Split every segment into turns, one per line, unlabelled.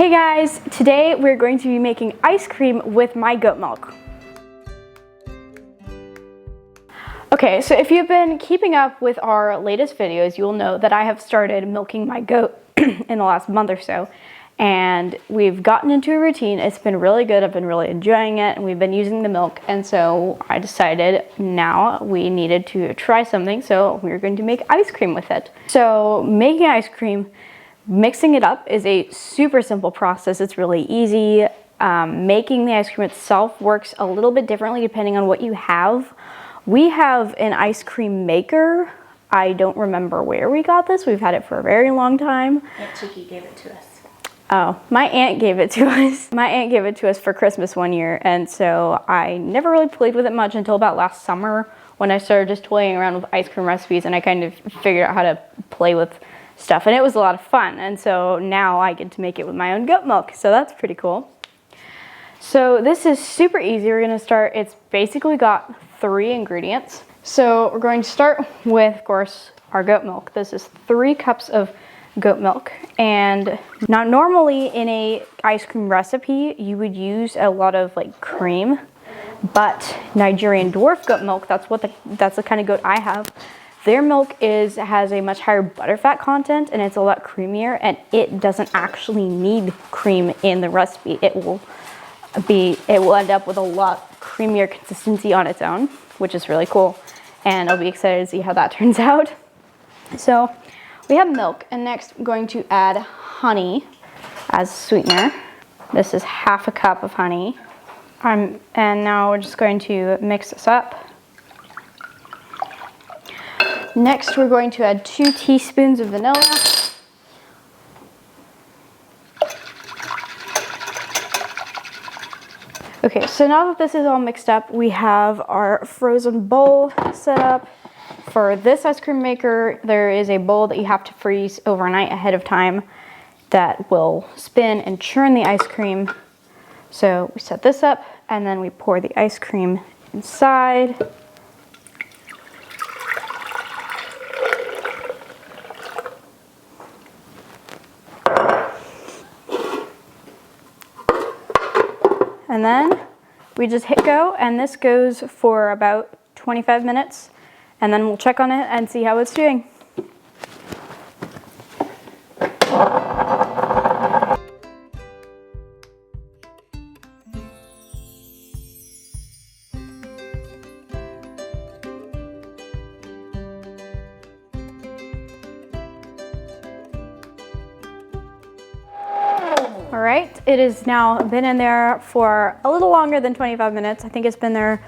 Hey guys, today we're going to be making ice cream with my goat milk. Okay, so if you've been keeping up with our latest videos, you will know that I have started milking my goat in the last month or so. And we've gotten into a routine. It's been really good. I've been really enjoying it, and we've been using the milk. And so I decided now we needed to try something, so we're going to make ice cream with it. So making ice cream, mixing it up is a super simple process. It's really easy. Making the ice cream itself works a little bit differently depending on what you have. We have an ice cream maker. I don't remember where we got this. We've had it for a very long time.
Aunt Tiki gave it to us.
Oh, my aunt gave it to us. My aunt gave it to us for Christmas one year, and so I never really played with it much until about last summer when I started just toying around with ice cream recipes, and I kind of figured out how to play with stuff, and it was a lot of fun. And so now I get to make it with my own goat milk, so that's pretty cool. So this is super easy. We're gonna start, it's basically got 3 ingredients. So we're going to start with, of course, our goat milk. This is 3 cups of goat milk. And now normally in a ice cream recipe, you would use a lot of like cream, but Nigerian Dwarf goat milk, that's the kind of goat I have. Their milk has a much higher butterfat content, and it's a lot creamier, and it doesn't actually need cream in the recipe. It will end up with a lot creamier consistency on its own, which is really cool. And I'll be excited to see how that turns out. So we have milk, and next I'm going to add honey as sweetener. This is half a cup of honey. And now we're just going to mix this up. Next, we're going to add 2 teaspoons of vanilla. Okay, so now that this is all mixed up, we have our frozen bowl set up. For this ice cream maker, there is a bowl that you have to freeze overnight ahead of time that will spin and churn the ice cream. So we set this up, and then we pour the ice cream inside. And then we just hit go, and this goes for about 25 minutes, and then we'll check on it and see how it's doing. All right, it has now been in there for a little longer than 25 minutes. I think it's been there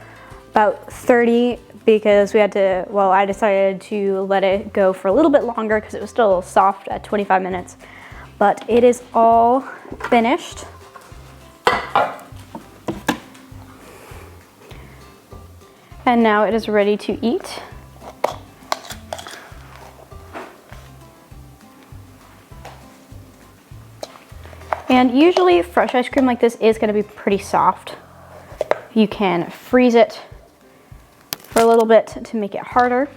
about 30 because I decided to let it go for a little bit longer because it was still a little soft at 25 minutes. But it is all finished. And now it is ready to eat. And usually fresh ice cream like this is going to be pretty soft. You can freeze it for a little bit to make it harder.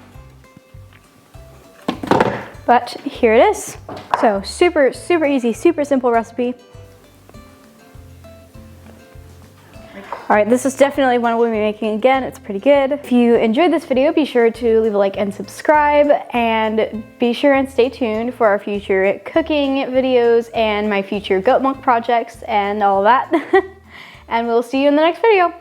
But here it is. So super, super easy, super simple recipe. All right, this is definitely one we'll be making again. It's pretty good. If you enjoyed this video, be sure to leave a like and subscribe, and be sure and stay tuned for our future cooking videos and my future goat milk projects and all of that. And we'll see you in the next video.